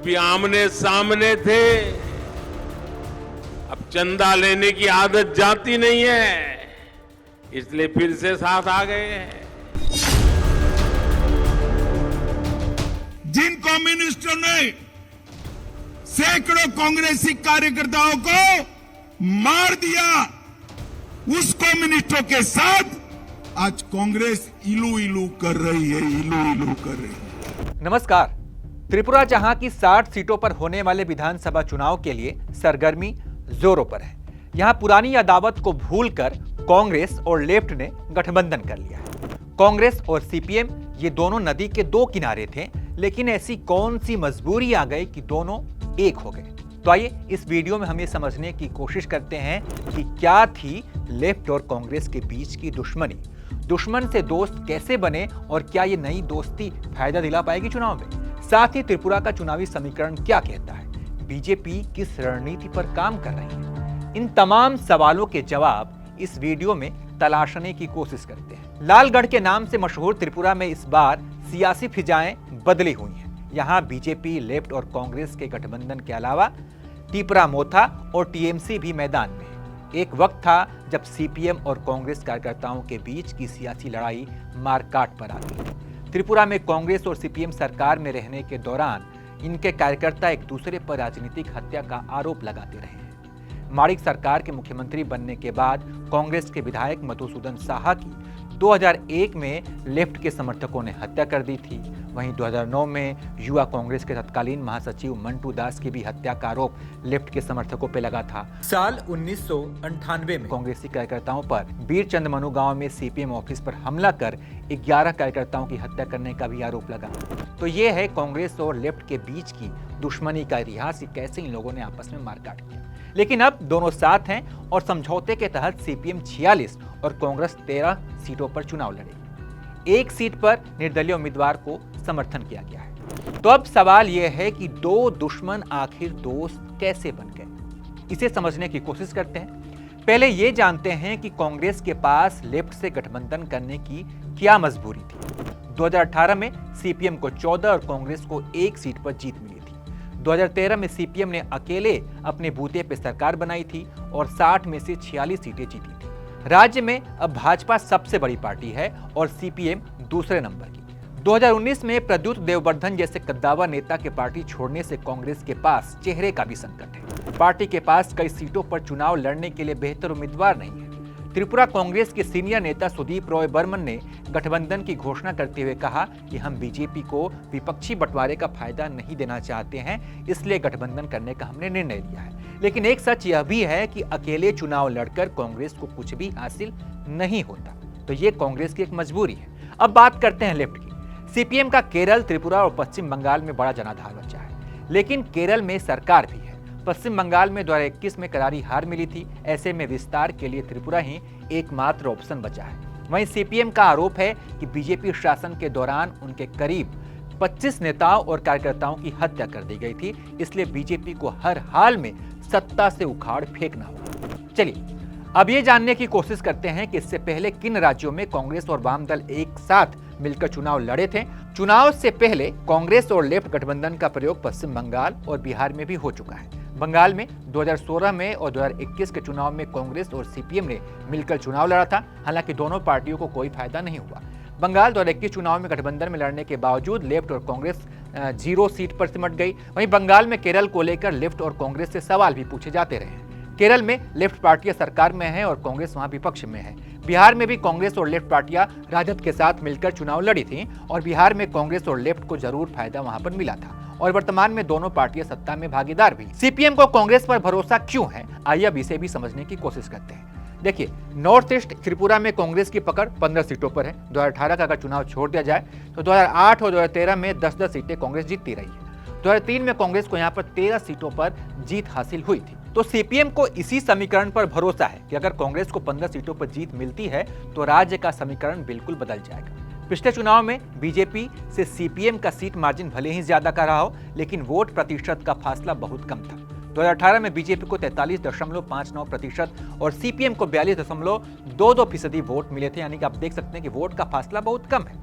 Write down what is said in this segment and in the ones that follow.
BJP आमने सामने थे, अब चंदा लेने की आदत जाती नहीं है, इसलिए फिर से साथ आ गए हैं। जिन कम्युनिस्टों ने सैकड़ों कांग्रेसी कार्यकर्ताओं को मार दिया, उस कम्युनिस्टों के साथ आज कांग्रेस इलू इलू कर रही है, इलू इलू कर रही है। नमस्कार। त्रिपुरा जहां की 60 सीटों पर होने वाले विधानसभा चुनाव के लिए सरगर्मी जोरों पर है, यहां पुरानी अदावत को भूलकर कांग्रेस और लेफ्ट ने गठबंधन कर लिया है। कांग्रेस और सीपीएम ये दोनों नदी के दो किनारे थे, लेकिन ऐसी कौन सी मजबूरी आ गई कि दोनों एक हो गए। तो आइए इस वीडियो में हम ये समझने की कोशिश करते हैं कि क्या थी लेफ्ट और कांग्रेस के बीच की दुश्मनी, दुश्मन से दोस्त कैसे बने और क्या ये नई दोस्ती फायदा दिला पाएगी चुनाव में। साथ ही त्रिपुरा का चुनावी समीकरण क्या कहता है, बीजेपी किस रणनीति पर काम कर रही है। इन तमाम सवालों के जवाब इस वीडियो में तलाशने की कोशिश करते हैं। लालगढ़ के नाम से मशहूर त्रिपुरा में इस बार सियासी फिजाएं बदली हुई हैं। यहाँ बीजेपी, लेफ्ट और कांग्रेस के गठबंधन के अलावा टिपरा मोथा और टीएमसी भी मैदान में है। एक वक्त था जब सीपीएम और कांग्रेस कार्यकर्ताओं के बीच की सियासी लड़ाई मारकाट पर आती थी। त्रिपुरा में कांग्रेस और सीपीएम सरकार में रहने के दौरान इनके कार्यकर्ता एक दूसरे पर राजनीतिक हत्या का आरोप लगाते रहे हैं। माणिक सरकार के मुख्यमंत्री बनने के बाद कांग्रेस के विधायक मधुसूदन साहा की 2001 में लेफ्ट के समर्थकों ने हत्या कर दी थी। वहीं 2009 में युवा कांग्रेस के तत्कालीन महासचिव मंटू दास की भी हत्या का आरोप लेफ्ट के समर्थकों पर लगा था। साल 1998 में कांग्रेसी कार्यकर्ताओं पर बीरचंद मनु गांव में सीपीएम ऑफिस पर हमला कर 11 कार्यकर्ताओं की हत्या करने का भी आरोप लगा। तो ये है कांग्रेस और लेफ्ट के बीच की दुश्मनी का इतिहास, कैसे इन लोगों ने आपस में मारकाट किया। लेकिन अब दोनों साथ हैं और समझौते के तहत सीपीएम 46 और कांग्रेस 13 सीटों पर चुनाव लड़ेगी। एक सीट पर निर्दलीय उम्मीदवार को समर्थन किया गया है। तो अब सवाल यह है कि दो दुश्मन आखिर दोस्त कैसे बन गए, इसे समझने की कोशिश करते हैं। पहले ये जानते हैं कि कांग्रेस के पास लेफ्ट से गठबंधन करने की क्या मजबूरी थी। 2018 में सीपीएम को 14 और कांग्रेस को 1 सीट पर जीत मिली थी। 2013 में सीपीएम ने अकेले अपने बूते पे सरकार बनाई थी और 60 में से 46 सीटें जीती थी। राज्य में अब भाजपा सबसे बड़ी पार्टी है और सीपीएम दूसरे नंबर की। 2019 में प्रद्युत देववर्धन जैसे कद्दावर नेता के पार्टी छोड़ने से कांग्रेस के पास चेहरे का भी संकट है। पार्टी के पास कई सीटों पर चुनाव लड़ने के लिए बेहतर उम्मीदवार नहीं है। त्रिपुरा कांग्रेस के सीनियर नेता सुदीप रॉय बर्मन ने गठबंधन की घोषणा करते हुए कहा कि हम बीजेपी को विपक्षी बंटवारे का फायदा नहीं देना चाहते हैं, इसलिए गठबंधन करने का हमने निर्णय लिया है। लेकिन एक सच यह भी है कि अकेले चुनाव लड़कर कांग्रेस को कुछ भी हासिल नहीं होता, तो ये कांग्रेस की एक मजबूरी है। अब बात करते हैं लेफ्ट की। सीपीएम का केरल, त्रिपुरा और पश्चिम बंगाल में बड़ा जनाधार बचा है, लेकिन केरल में सरकार भी है। पश्चिम बंगाल में 2021 में करारी हार मिली थी। ऐसे में विस्तार के लिए त्रिपुरा ही एकमात्र ऑप्शन बचा है। वहीं सीपीएम का आरोप है कि बीजेपी शासन के दौरान उनके करीब 25 नेताओं और कार्यकर्ताओं की हत्या कर दी गई थी, इसलिए बीजेपी को हर हाल में सत्ता से उखाड़ फेंकना होगा। चलिए अब ये जानने की कोशिश करते हैं कि इससे पहले किन राज्यों में कांग्रेस और वाम दल एक साथ मिलकर चुनाव लड़े थे। चुनाव से पहले कांग्रेस और लेफ्ट गठबंधन का प्रयोग पश्चिम बंगाल और बिहार में भी हो चुका है। बंगाल में 2016 में और 2021 के चुनाव में कांग्रेस और सीपीएम ने मिलकर चुनाव लड़ा था, हालांकि दोनों पार्टियों को कोई फायदा नहीं हुआ। बंगाल 2021 चुनाव में गठबंधन में लड़ने के बावजूद लेफ्ट और कांग्रेस 0 सीट पर सिमट गई। वहीं बंगाल में केरल को लेकर लेफ्ट और कांग्रेस से सवाल भी पूछे जाते रहे। केरल में लेफ्ट पार्टियां सरकार में है और कांग्रेस वहां विपक्ष में है। बिहार में भी कांग्रेस और लेफ्ट पार्टियां राजद के साथ मिलकर चुनाव लड़ी थी और बिहार में कांग्रेस और लेफ्ट को जरूर फायदा वहां पर मिला था और वर्तमान में दोनों पार्टियां सत्ता में भागीदार भी। सीपीएम को कांग्रेस पर भरोसा क्यों है, आइए अब इसे भी समझने की कोशिश करते हैं। देखिए, नॉर्थ ईस्ट त्रिपुरा में कांग्रेस की पकड़ 15 सीटों पर है। 2018 का अगर चुनाव छोड़ दिया जाए तो 2008 और 2013 में 10-10 सीटें कांग्रेस जीतती रही है। 2003 में कांग्रेस को यहां पर 13 सीटों पर जीत हासिल हुई थी। तो सीपीएम को इसी समीकरण पर भरोसा है कि अगर कांग्रेस को 15 सीटों पर जीत मिलती है तो राज्य का समीकरण बिल्कुल बदल जाएगा। पिछले चुनाव में बीजेपी से सीपीएम का सीट मार्जिन भले ही ज्यादा का रहा हो, लेकिन वोट प्रतिशत का फासला बहुत कम था। 2018 में बीजेपी को 43.59% और सीपीएम को 42.22% वोट मिले थे, यानी कि आप देख सकते हैं कि वोट का फासला बहुत कम है।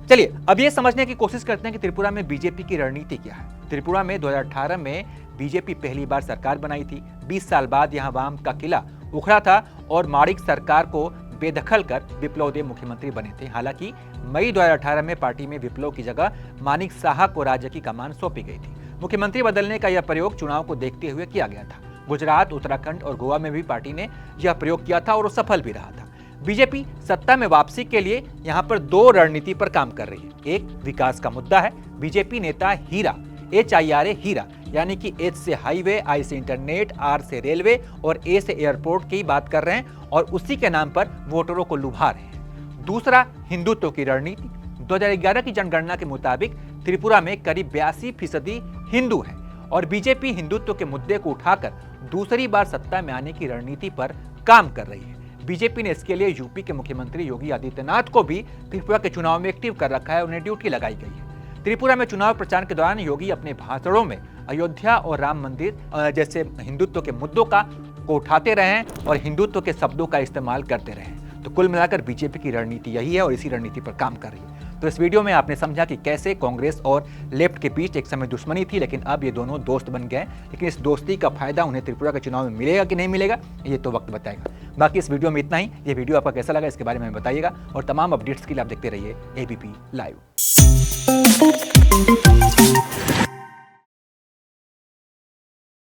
चलिए अब ये समझने की कोशिश करते हैं कि त्रिपुरा में बीजेपी की रणनीति क्या है। त्रिपुरा में 2018 में बीजेपी पहली बार सरकार बनाई थी। 20 साल बाद यहां वाम का किला उखड़ा था और माणिक सरकार को बेदखल कर विप्लव देव मुख्यमंत्री बने थे। हालांकि मई 2018 में पार्टी में विप्लव की जगह माणिक साहा को राज्य की कमान सौंपी गई थी। मुख्यमंत्री बदलने का यह प्रयोग चुनाव को देखते हुए किया गया था। गुजरात, उत्तराखंड और गोवा में भी पार्टी ने यह प्रयोग किया था और वो सफल भी रहा था। बीजेपी सत्ता में वापसी के लिए यहां पर दो रणनीति पर काम कर रही है। एक विकास का मुद्दा है। बीजेपी नेता हीरा, HIRA हीरा, यानी कि H से हाईवे, I से इंटरनेट, R से रेलवे और A से एयरपोर्ट की बात कर रहे हैं और उसी के नाम पर वोटरों को लुभा रहे हैं। दूसरा, हिंदुत्व की रणनीति। 2011 की जनगणना के मुताबिक त्रिपुरा में करीब 82% हिंदू हैं और बीजेपी हिंदुत्व के मुद्दे को उठाकर दूसरी बार सत्ता में आने की रणनीति पर काम कर रही है। बीजेपी ने इसके लिए यूपी के मुख्यमंत्री योगी आदित्यनाथ को भी त्रिपुरा के चुनाव में एक्टिव कर रखा है, उन्हें ड्यूटी लगाई गई है। त्रिपुरा में चुनाव प्रचार के दौरान योगी अपने भाषणों में अयोध्या और राम मंदिर जैसे हिंदुत्व के मुद्दों को उठाते रहे हैं और हिंदुत्व के शब्दों का इस्तेमाल करते रहे हैं। तो कुल मिलाकर बीजेपी की रणनीति यही है और इसी रणनीति पर काम कर रही है। तो इस वीडियो में आपने समझा कि कैसे कांग्रेस और लेफ्ट के बीच एक समय दुश्मनी थी, लेकिन अब ये दोनों दोस्त बन गए। लेकिन इस दोस्ती का फायदा उन्हें त्रिपुरा के चुनाव में मिलेगा कि नहीं मिलेगा, ये तो वक्त बताएगा। बाकी इस वीडियो में इतना ही। ये वीडियो आपका कैसा लगा इसके बारे में बताइएगा और तमाम अपडेट्स के लिए आप देखते रहिए ABP लाइव।